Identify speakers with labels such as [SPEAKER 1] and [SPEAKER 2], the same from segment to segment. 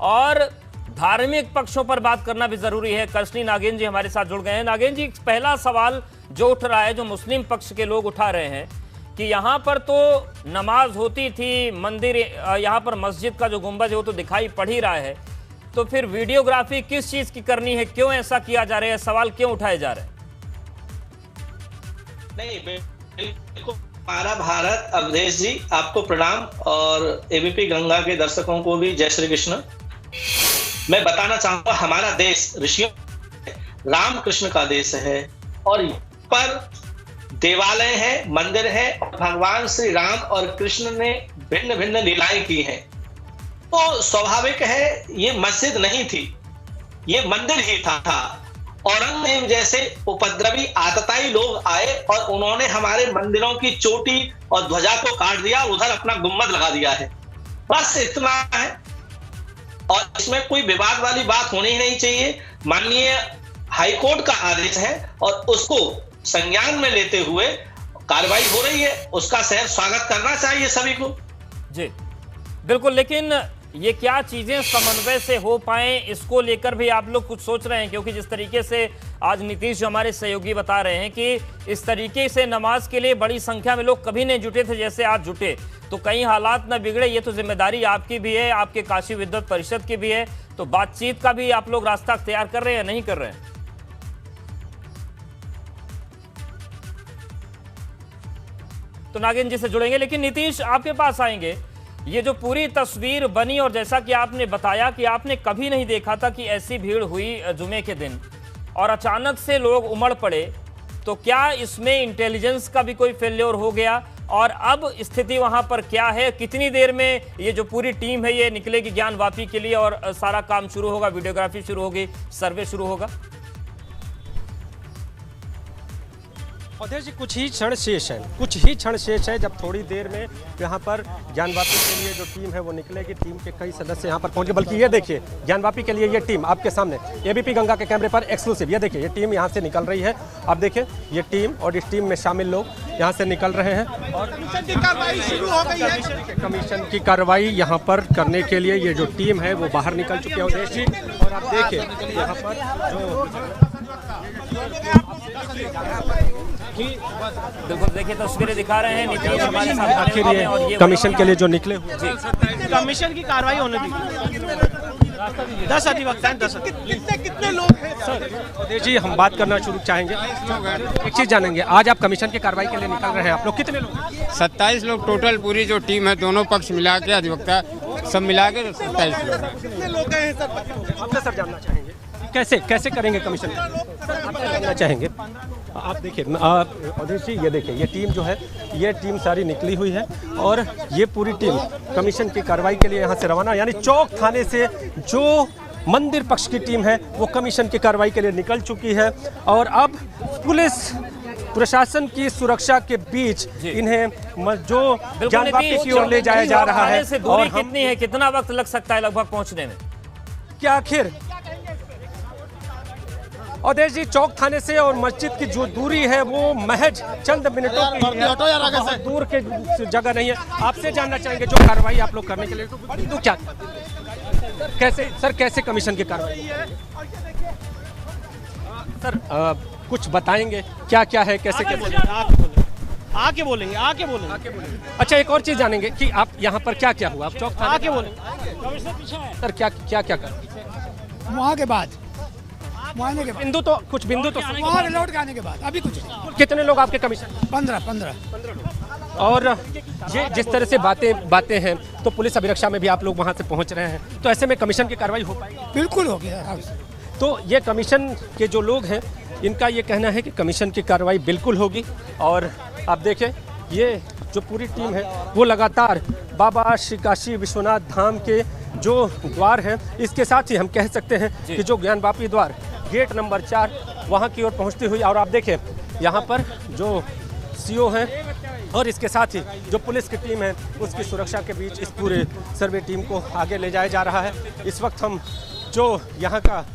[SPEAKER 1] और धार्मिक पक्षों पर बात करना भी जरूरी है। कर्शनी नागेन जी हमारे साथ जुड़ गए हैं। नागेन जी, पहला सवाल जो उठ रहा है, जो मुस्लिम पक्ष के लोग उठा रहे हैं कि यहाँ पर तो नमाज होती थी, मंदिर, यहाँ पर मस्जिद का जो गुंबद है वो तो दिखाई पड़ ही रहा है, तो फिर वीडियोग्राफी किस चीज की करनी है, क्यों ऐसा किया जा रहा है, सवाल क्यों उठाए जा रहे हैं?
[SPEAKER 2] नहीं, बिल्कुल हमारा भारत। अवधेश जी, आपको प्रणाम, और एबीपी गंगा के दर्शकों को भी जय श्री कृष्ण। मैं बताना चाहूंगा, हमारा देश ऋषियों, राम कृष्ण का देश है, और पर देवालय है, मंदिर है, और भगवान श्री राम और कृष्ण ने भिन्न भिन्न लीलाएं की हैं। तो स्वाभाविक है, ये मस्जिद नहीं थी, ये मंदिर ही था। औरंगजेब जैसे उपद्रवी आतताई लोग आए और उन्होंने हमारे मंदिरों की चोटी और ध्वजा को काट दिया, उधर अपना गुम्बद लगा दिया है। बस इतना है, और इसमें कोई विवाद वाली बात होनी ही नहीं चाहिए। माननीय हाईकोर्ट का आदेश है और उसको संज्ञान में लेते हुए कार्रवाई हो रही है, उसका सहर्ष स्वागत करना चाहिए सभी को।
[SPEAKER 1] जी बिल्कुल, लेकिन ये क्या चीजें समन्वय से हो पाए, इसको लेकर भी आप लोग कुछ सोच रहे हैं? क्योंकि जिस तरीके से आज नीतीश जो हमारे सहयोगी बता रहे हैं कि इस तरीके से नमाज के लिए बड़ी संख्या में लोग कभी नहीं जुटे थे जैसे आज जुटे, तो कहीं हालात ना बिगड़े, ये तो जिम्मेदारी आपकी भी है, आपके काशी विद्वत परिषद की भी है। तो बातचीत का भी आप लोग रास्ता तैयार कर रहे हैं या नहीं कर रहे हैं? तो नागेन जी से जुड़ेंगे, लेकिन नीतीश आपके पास आएंगे। ये जो पूरी तस्वीर बनी, और जैसा कि आपने बताया कि आपने कभी नहीं देखा था कि ऐसी भीड़ हुई जुमे के दिन, और अचानक से लोग उमड़ पड़े, तो क्या इसमें इंटेलिजेंस का भी कोई फेल्योर हो गया? और अब स्थिति वहां पर क्या है? कितनी देर में ये जो पूरी टीम है ये निकलेगी ज्ञानवापी के लिए और सारा काम शुरू होगा, वीडियोग्राफी शुरू होगी, सर्वे शुरू होगा?
[SPEAKER 3] अवधेश जी, कुछ ही क्षण शेष है, जब थोड़ी देर में यहाँ पर ज्ञानवापी के लिए जो टीम है वो निकलेगी। टीम के कई सदस्य यहाँ पर पहुँच गए, बल्कि ये देखिए, ज्ञानवापी के लिए ये टीम आपके सामने एबीपी गंगा के कैमरे पर एक्सक्लूसिव, ये देखिए, ये टीम यहाँ से निकल रही है। आप देखिए, ये टीम और इस टीम में शामिल लोग यहाँ से निकल रहे हैं, और कमीशन की कार्रवाई शुरू हो गई है। कमीशन की कार्रवाई यहाँ पर करने के लिए ये जो टीम है वो बाहर निकल चुकी है, अवधेश जी। और आप देखिए यहाँ पर
[SPEAKER 1] बिल्कुल, देखिए तस्वीरें दिखा रहे हैं नीतीश हमारे साथ।
[SPEAKER 3] आखिर ये कमीशन के लिए जो निकले हुए,
[SPEAKER 4] कमीशन की कार्रवाई होने दी। 10 अधिवक्ता हैं, 10 कितने लोग हैं
[SPEAKER 3] सर? जी, हम बात करना शुरू चाहेंगे, एक चीज जानेंगे, आज आप कमीशन की कार्रवाई के लिए निकल रहे हैं, आप लोग कितने लोग?
[SPEAKER 5] 27 लोग टोटल, पूरी जो टीम है, दोनों पक्ष मिला के, अधिवक्ता सब मिला के 27 लोग।
[SPEAKER 4] कितने लोग हैं सर?
[SPEAKER 3] आपसे सर जानना चाहेंगे कैसे करेंगे कमीशन, आपसे जानना चाहेंगे। आप देखिए अवधेश जी, ये देखिए, ये टीम जो है, ये टीम सारी निकली हुई है, और ये पूरी टीम कमीशन की कार्रवाई के लिए यहाँ से रवाना, यानी चौक थाने से जो मंदिर पक्ष की टीम है वो कमीशन की कार्रवाई के लिए निकल चुकी है। और अब पुलिस प्रशासन की सुरक्षा के बीच इन्हें जो ज्ञानवापी की ओर ले जाया जा रहा है।
[SPEAKER 1] और कितनी है, कितना वक्त लग सकता है लगभग पहुंचने में?
[SPEAKER 3] क्या आखिर अवधेश जी, चौक थाने से और मस्जिद की जो दूरी है वो महज चंद मिनटों की है, बहुत दूर के जगह नहीं है। आपसे जानना चाहेंगे, जो कार्रवाई आप लोग करने के लिए तो क्या, कैसे कमीशन की कार्रवाई सर, कुछ बताएंगे क्या है, कैसे
[SPEAKER 4] आके बोलेंगे।
[SPEAKER 3] अच्छा, एक और चीज जानेंगे कि आप यहाँ पर क्या हुआ, आप चौक थाने
[SPEAKER 4] आके बोलेंगे
[SPEAKER 3] सर, क्या कर
[SPEAKER 6] वहाँ के बाद
[SPEAKER 3] बिंदु तो
[SPEAKER 6] वहाँ लौट के आने के बाद अभी कुछ नहीं।
[SPEAKER 3] कितने लोग आपके कमीशन?
[SPEAKER 6] 15।
[SPEAKER 3] और ये जिस तरह से बातें हैं, तो पुलिस अभिरक्षा में भी आप लोग वहाँ से पहुँच रहे हैं, तो ऐसे में कमीशन की कार्रवाई हो पाएगी?
[SPEAKER 6] बिल्कुल हो गया।
[SPEAKER 3] तो ये कमीशन के जो लोग हैं, इनका ये कहना है कि कमीशन की कार्रवाई बिल्कुल होगी। और आप देखें, ये जो पूरी टीम है वो लगातार बाबा श्री काशी विश्वनाथ धाम के जो द्वार हैं, इसके साथ ही हम कह सकते हैं कि जो ज्ञानवापी द्वार गेट नंबर 4 वहाँ की ओर पहुँचती हुई, और आप देखें यहाँ पर जो सीओ हैं और इसके साथ ही जो पुलिस की टीम है उसकी सुरक्षा के बीच इस पूरे सर्वे टीम को आगे ले जाया जा रहा है। इस वक्त हम जो यहाँ का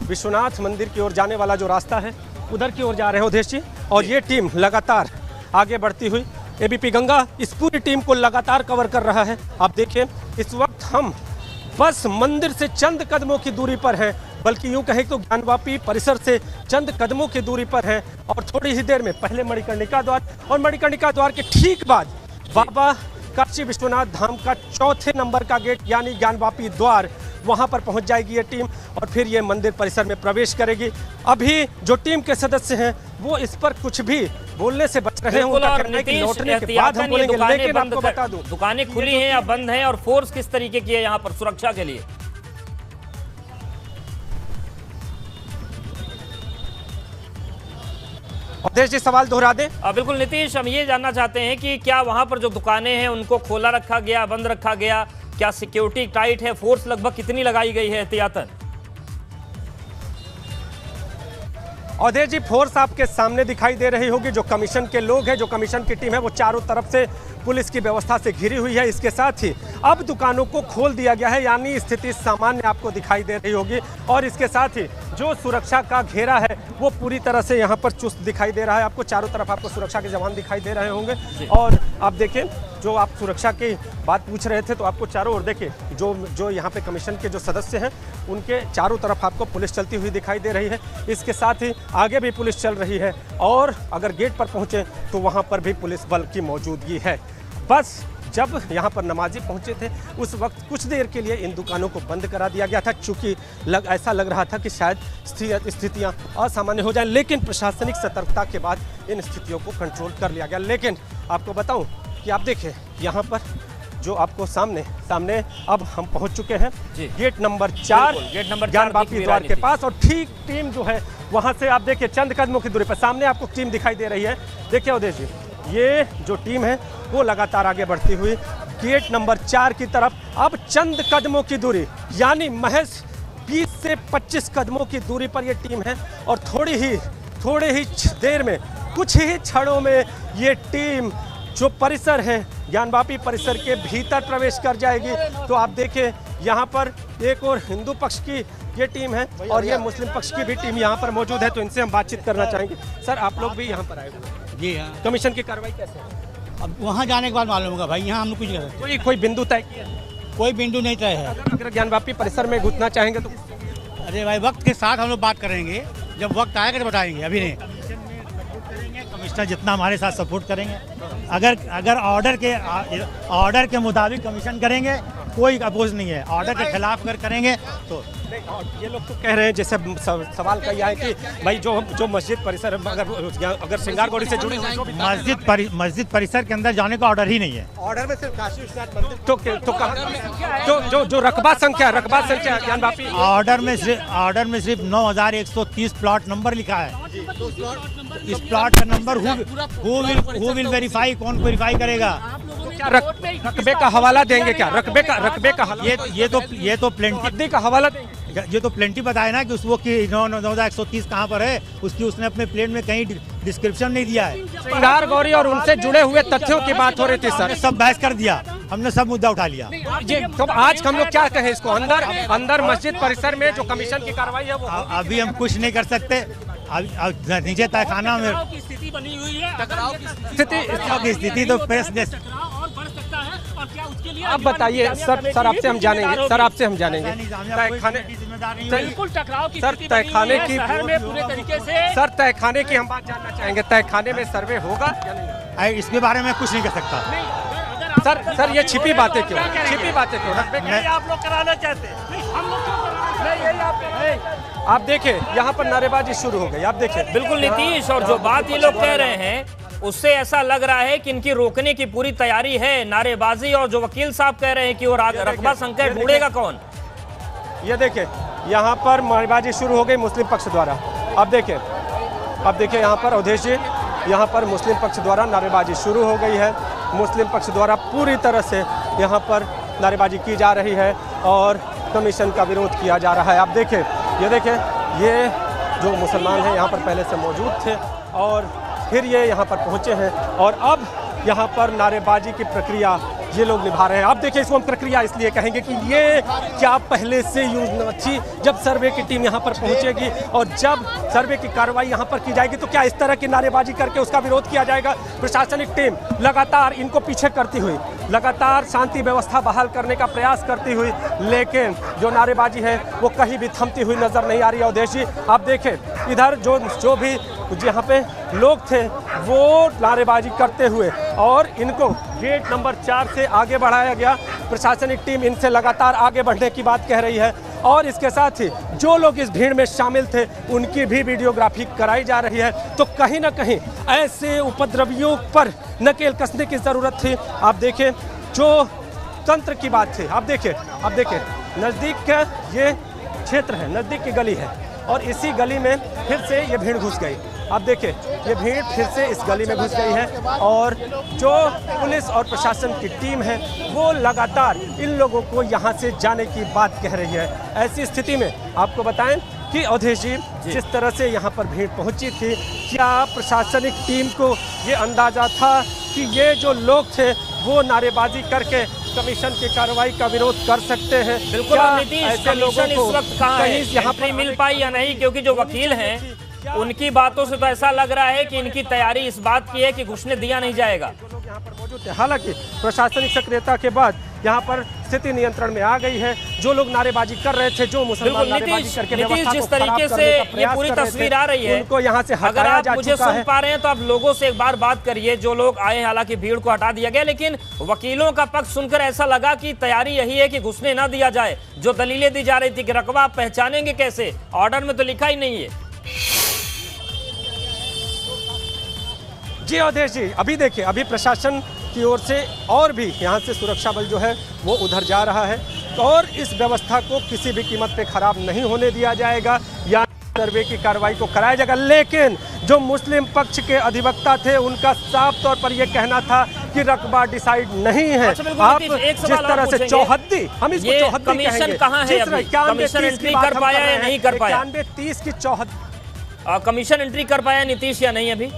[SPEAKER 3] विश्वनाथ मंदिर की ओर जाने वाला जो रास्ता है उधर की ओर जा रहे हैं उदेश जी, और ये टीम लगातार आगे बढ़ती हुई एबीपी गंगा इस पूरी टीम को लगातार कवर कर रहा है। आप देखिए, इस वक्त हम बस मंदिर से चंद कदमों की दूरी पर है, बल्कि यूं कहें तो ज्ञानवापी परिसर से चंद कदमों की दूरी पर है। और थोड़ी ही देर में पहले मणिकर्णिका द्वार और मणिकर्णिका द्वार के ठीक बाद बाबा काशी विश्वनाथ धाम का चौथे नंबर का गेट यानी ज्ञानवापी द्वार, वहां पर पहुंच जाएगी ये टीम और फिर ये मंदिर परिसर में प्रवेश करेगी। अभी जो टीम के सदस्य हैं वो इस पर कुछ भी बोलने से बच रहे हैं। उनका कहना है कि लौटने के बाद हम बोलेंगे, लेकिन आपको बता दूं
[SPEAKER 1] दुकानें खुली हैं या बंद हैं और फोर्स किस तरीके की है यहाँ पर सुरक्षा के लिए?
[SPEAKER 3] अवधेश जी सवाल दोहरा दें।
[SPEAKER 1] बिल्कुल नीतीश, हम ये जानना चाहते हैं कि क्या वहां पर जो दुकानें हैं उनको खोला रखा गया, बंद रखा गया, क्या सिक्योरिटी टाइट है, फोर्स लगभग कितनी लगाई गई है एहतियातन?
[SPEAKER 3] अवधेश जी फोर्स आपके सामने दिखाई दे रही होगी। जो कमीशन के लोग हैं, जो कमीशन की टीम है, वो चारों तरफ से पुलिस की व्यवस्था से घिरी हुई है। इसके साथ ही अब दुकानों को खोल दिया गया है, यानी स्थिति सामान्य आपको दिखाई दे रही होगी। और इसके साथ ही जो सुरक्षा का घेरा है वो पूरी तरह से यहाँ पर चुस्त दिखाई दे रहा है। आपको चारों तरफ आपको सुरक्षा के जवान दिखाई दे रहे होंगे। और आप देखें, जो आप सुरक्षा की बात पूछ रहे थे, तो आपको चारों ओर देखिए जो यहाँ पे कमीशन के जो सदस्य हैं उनके चारों तरफ आपको पुलिस चलती हुई दिखाई दे रही है। इसके साथ ही आगे भी पुलिस चल रही है और अगर गेट पर पहुँचे तो वहाँ पर भी पुलिस बल की मौजूदगी है। बस जब यहाँ पर नमाजी पहुँचे थे उस वक्त कुछ देर के लिए इन दुकानों को बंद करा दिया गया था, चूँकि ऐसा लग रहा था कि शायद स्थितियाँ असामान्य हो जाएं, लेकिन प्रशासनिक सतर्कता के बाद इन स्थितियों को कंट्रोल कर लिया गया। लेकिन आपको बताऊं कि आप देखें यहाँ पर जो आपको सामने अब हम पहुँच चुके हैं गेट नंबर 4 ज्ञानवापी द्वार के पास। और ठीक टीम जो है वहाँ से आप देखिए चंद कदमों की दूरी पर सामने आपको टीम दिखाई दे रही है। देखिए अवधेश जी, ये जो टीम है वो लगातार आगे बढ़ती हुई गेट नंबर 4 की तरफ अब चंद कदमों की दूरी यानी महज 20 से 25 कदमों की दूरी पर ये टीम है। और थोड़ी ही देर में, कुछ ही क्षणों में ये टीम जो परिसर है ज्ञानवापी परिसर के भीतर प्रवेश कर जाएगी। तो आप देखें यहाँ पर एक और हिंदू पक्ष की ये टीम है और ये मुस्लिम पक्ष की भी टीम यहाँ पर मौजूद है। तो इनसे हम बातचीत करना चाहेंगे। सर, आप लोग भी यहाँ पर आए हुए हैं?
[SPEAKER 7] जी हाँ।
[SPEAKER 3] कमीशन की कार्रवाई कैसे है?
[SPEAKER 7] अब वहाँ जाने के बाद मालूम होगा भाई, यहाँ हम लोग कुछ नहीं कर सकते।
[SPEAKER 3] कोई बिंदु तय किया?
[SPEAKER 7] कोई बिंदु नहीं तय है।
[SPEAKER 3] अगर ज्ञानवापी परिसर में घुसना चाहेंगे तो?
[SPEAKER 7] अरे भाई, वक्त के साथ हम लोग बात करेंगे, जब वक्त आएगा तो बताएंगे, अभी नहीं। कमिश्नर जितना हमारे साथ सपोर्ट करेंगे, अगर ऑर्डर के मुताबिक कमीशन करेंगे, कोई अपोज नहीं है। ऑर्डर के खिलाफ अगर करेंगे तो
[SPEAKER 3] ये लोग तो कह रहे हैं, जैसे सवाल का यह है कि भाई जो मस्जिद परिसर अगर श्रृंगारगौरी से जुड़ी
[SPEAKER 7] मस्जिद परिसर के अंदर जाने का ऑर्डर ही नहीं है।
[SPEAKER 3] ऑर्डर में सिर्फ काशी विश्वनाथ मंदिर जो रकबा संख्या ज्ञानवापी
[SPEAKER 7] ऑर्डर में सिर्फ 9130 प्लॉट नंबर लिखा है। इस प्लॉट का नंबर हु विल वेरीफाई, कौन वेरीफाई करेगा?
[SPEAKER 3] क्या रकबे का हवाला देंगे? क्या रकबे का
[SPEAKER 7] ये तो प्लेंटी
[SPEAKER 3] का हवाला देंगे?
[SPEAKER 7] ये तो प्लेंटी बताया ना कि उसको कि 9130 कहाँ पर है, उसने अपने प्लेन में कहीं डिस्क्रिप्शन नहीं दिया है।
[SPEAKER 3] श्रृंगारगौरी और उनसे जुड़े हुए तथ्यों की बात हो रही थी सर।
[SPEAKER 7] सब बहस कर दिया, हमने सब मुद्दा उठा लिया।
[SPEAKER 3] तो आज हम लोग क्या कहें इसको? अंदर मस्जिद परिसर में जो कमीशन की कार्रवाई है वो
[SPEAKER 7] अभी हम कुछ नहीं कर सकते। नीचे तहखाना में
[SPEAKER 8] स्थिति बनी हुई है,
[SPEAKER 7] स्थिति तो प्रेस
[SPEAKER 3] आप बताइए सर, आपसे हम जानेंगे
[SPEAKER 8] बिल्कुल टकराव की
[SPEAKER 3] सर, तहखाने की
[SPEAKER 8] शहर में पूरे तरीके से
[SPEAKER 3] सर तहखाने की हम बात जानना चाहेंगे। तहखाने में सर्वे होगा या नहीं?
[SPEAKER 7] इसके बारे में कुछ नहीं कर सकता।
[SPEAKER 3] सर ये छिपी बातें क्यों?
[SPEAKER 8] आप लोग कराना चाहते हैं, हम लोग क्यों कराना?
[SPEAKER 3] आप देखिए यहाँ पर नारेबाजी शुरू हो गई। आप देखिए
[SPEAKER 1] बिल्कुल नीतीश, और जो बात ये लोग कह रहे हैं उससे ऐसा लग रहा है कि इनकी रोकने की पूरी तैयारी है, नारेबाजी। और जो वकील साहब कह रहे हैं कि वो रकबा संख्या ढूंढेगा कौन?
[SPEAKER 3] ये देखिए यहाँ पर नारेबाजी शुरू हो गई मुस्लिम पक्ष द्वारा। अब देखिए यहाँ पर अवधेश जी, यहाँ पर मुस्लिम पक्ष द्वारा नारेबाजी शुरू हो गई है। मुस्लिम पक्ष द्वारा पूरी तरह से यहाँ पर नारेबाजी की जा रही है और कमीशन का विरोध किया जा रहा है। आप देखिए, ये जो मुसलमान हैं यहाँ पर पहले से मौजूद थे और फिर ये यहाँ पर पहुँचे हैं और अब यहाँ पर नारेबाजी की प्रक्रिया ये लोग निभा रहे हैं। आप देखिए, इसको हम प्रक्रिया इसलिए कहेंगे कि ये क्या पहले से योजना थी। जब सर्वे की टीम यहाँ पर पहुँचेगी और जब सर्वे की कार्रवाई यहाँ पर की जाएगी तो क्या इस तरह की नारेबाजी करके उसका विरोध किया जाएगा? प्रशासनिक टीम लगातार इनको पीछे करती हुई, लगातार शांति व्यवस्था बहाल करने का प्रयास करती हुई, लेकिन जो नारेबाजी है वो कहीं भी थमती हुई नजर नहीं आ रही है। अवधेश जी, आप देखें इधर जो भी यहाँ पे लोग थे वो नारेबाजी करते हुए, और इनको गेट नंबर 4 से आगे बढ़ाया गया। प्रशासनिक टीम इनसे लगातार आगे बढ़ने की बात कह रही है, और इसके साथ ही जो लोग इस भीड़ में शामिल थे उनकी भी वीडियोग्राफी कराई जा रही है। तो कहीं ना कहीं ऐसे उपद्रवियों पर नकेल कसने की ज़रूरत थी। आप देखें, जो तंत्र की बात थी, आप देखें नज़दीक का ये क्षेत्र है, नज़दीक की गली है, और इसी गली में फिर से ये भीड़ घुस गई। आप देखिए, ये भीड़ फिर से इस गली में घुस गई है, और जो पुलिस और प्रशासन की टीम है वो लगातार इन लोगों को यहाँ से जाने की बात कह रही है। ऐसी स्थिति में आपको बताएं कि अवधेश जी, जिस तरह से यहाँ पर भीड़ पहुँची थी, क्या प्रशासनिक टीम को ये अंदाजा था कि ये जो लोग थे वो नारेबाजी करके कमीशन की कार्रवाई का विरोध कर सकते हैं?
[SPEAKER 1] बिल्कुल। नीतीश, कमीशन इस वक्त कहाँ है? यहाँ पर मिल पाई या नहीं? क्योंकि जो वकील हैं उनकी बातों से तो ऐसा लग रहा है कि इनकी तैयारी इस बात की है कि घुसने दिया नहीं जाएगा।
[SPEAKER 3] लोग यहाँ पर मौजूद थे। हालांकि प्रशासनिक सक्रियता के बाद यहाँ पर स्थिति नियंत्रण में आ गई है। जो लोग नारेबाजी कर रहे थे, जो मुसलमान नारेबाजी करके व्यवस्था
[SPEAKER 1] जिस तरीके से ये पूरी तस्वीर आ रही है,
[SPEAKER 3] उनको यहाँ से
[SPEAKER 1] अगर
[SPEAKER 3] हटाया
[SPEAKER 1] आप
[SPEAKER 3] जा
[SPEAKER 1] मुझे
[SPEAKER 3] चुका
[SPEAKER 1] सुन
[SPEAKER 3] है।
[SPEAKER 1] पा रहे हैं तो आप लोगों से एक बार बात करिए। जो लोग आए हैं, हालांकि भीड़ को हटा दिया गया, लेकिन वकीलों का पक्ष सुनकर ऐसा लगा कि तैयारी यही है कि घुसने ना दिया जाए। जो दलीलें दी जा रही थी कि रकबा आप पहचानेंगे कैसे, ऑर्डर में तो लिखा ही नहीं है।
[SPEAKER 3] जी अवधेश जी, अभी देखिए, अभी प्रशासन की ओर से और भी यहाँ से सुरक्षा बल जो है वो उधर जा रहा है, और इस व्यवस्था को किसी भी कीमत पे खराब नहीं होने दिया जाएगा या सर्वे की कार्रवाई को कराया जाएगा। लेकिन जो मुस्लिम पक्ष के अधिवक्ता थे उनका साफ तौर पर यह कहना था कि रकबा डिसाइड नहीं है। आप जिस तरह से चौहद्दी, हम इसको चौहद्दी
[SPEAKER 1] कमीशन कहाँ है? कमीशन एंट्री कर पाया या नहीं कर पाया?
[SPEAKER 3] 91-30 की चौहद्दी
[SPEAKER 1] कमीशन एंट्री कर पाया नीतीश या नहीं अभी?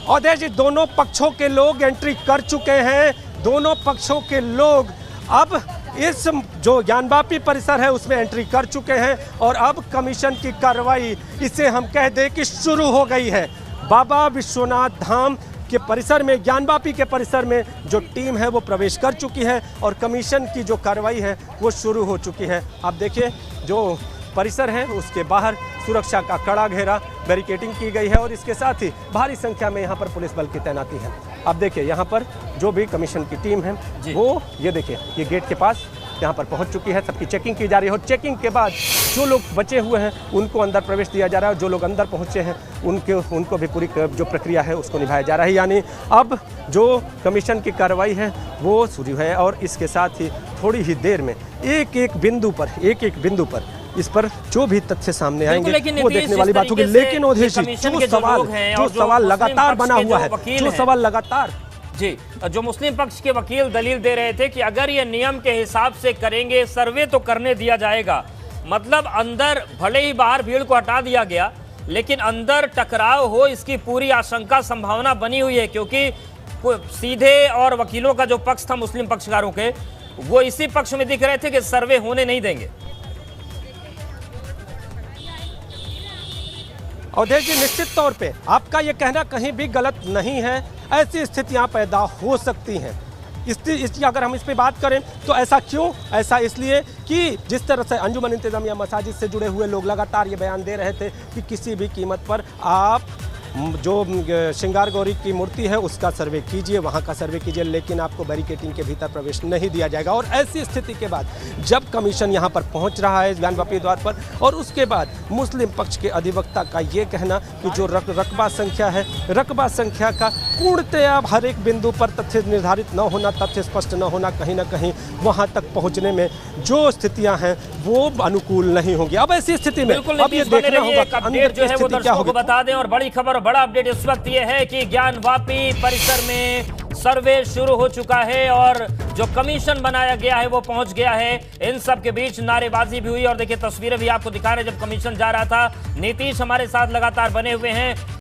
[SPEAKER 3] अवधेश जी, दोनों पक्षों के लोग एंट्री कर चुके हैं। दोनों पक्षों के लोग अब इस जो ज्ञानवापी परिसर है उसमें एंट्री कर चुके हैं, और अब कमीशन की कार्रवाई, इसे हम कह दें कि शुरू हो गई है। बाबा विश्वनाथ धाम के परिसर में, ज्ञानवापी के परिसर में जो टीम है वो प्रवेश कर चुकी है, और कमीशन की जो कार्रवाई है वो शुरू हो चुकी है। आप देखिए, जो परिसर है उसके बाहर सुरक्षा का कड़ा घेरा, बैरिकेडिंग की गई है, और इसके साथ ही भारी संख्या में यहाँ पर पुलिस बल की तैनाती है। अब देखिए, यहाँ पर जो भी कमीशन की टीम है वो, ये देखिए, ये गेट के पास यहाँ पर पहुँच चुकी है। सबकी चेकिंग की जा रही है, और चेकिंग के बाद जो लोग बचे हुए हैं उनको अंदर प्रवेश दिया जा रहा है। जो लोग अंदर पहुँचे हैं उनको भी पूरी जो प्रक्रिया है उसको निभाया जा रहा है। यानी अब जो कमीशन की कार्रवाई है वो शुरू है, और इसके साथ ही थोड़ी ही देर में एक एक बिंदु पर इस पर जो भी तथ्य सामने आएंगे वो देखने वाली बात होगी। लेकिन अवधेश जी, जो सवाल लगातार बना हुआ है, जो सवाल लगातार
[SPEAKER 1] जी, जो मुस्लिम पक्ष के वकील दलील दे रहे थे कि अगर ये नियम के हिसाब से करेंगे, सर्वे तो करने दिया जाएगा। मतलब अंदर भले ही बाहर भीड़ को हटा दिया गया, लेकिन अंदर टकराव हो इसकी पूरी आशंका, संभावना बनी हुई है, क्योंकि सीधे और वकीलों का जो पक्ष था मुस्लिम पक्षकारों के, वो इसी पक्ष में दिख रहे थे कि सर्वे होने नहीं देंगे।
[SPEAKER 3] अवधेश जी, निश्चित तौर पे आपका ये कहना कहीं भी गलत नहीं है। ऐसी स्थितियां पैदा हो सकती हैं। इसकी अगर हम इस पे बात करें तो ऐसा क्यों? ऐसा इसलिए कि जिस तरह से अंजुमन इंतजामिया मसाजिद से जुड़े हुए लोग लगातार ये बयान दे रहे थे कि किसी भी कीमत पर आप जो श्रृंगार गौरी की मूर्ति है उसका सर्वे कीजिए, वहाँ का सर्वे कीजिए, लेकिन आपको बैरिकेडिंग के भीतर प्रवेश नहीं दिया जाएगा। और ऐसी स्थिति के बाद जब कमीशन यहाँ पर पहुँच रहा है ज्ञानवापी द्वार पर, और उसके बाद मुस्लिम पक्ष के अधिवक्ता का ये कहना कि जो रकबा संख्या है, रकबा संख्या का पूर्णतया हर एक बिंदु पर तथ्य निर्धारित न होना, तथ्य स्पष्ट न होना, कहीं ना कहीं वहाँ तक पहुँचने में जो स्थितियाँ हैं वो अनुकूल नहीं होंगी। अब ऐसी स्थिति में अब ये देखना होगा कि अंदर की स्थिति क्या होगी।
[SPEAKER 1] बता दें, और बड़ी खबर, बड़ा अपडेट इस वक्त ये है कि ज्ञानवापी परिसर में सर्वे शुरू हो चुका है, और जो कमीशन बनाया गया है वो पहुंच गया है। इन सब के बीच नारेबाजी भी हुई, और देखिए तस्वीरें भी आपको दिखा रहे हैं जब कमीशन जा रहा था। नीतीश हमारे साथ लगातार बने हुए हैं।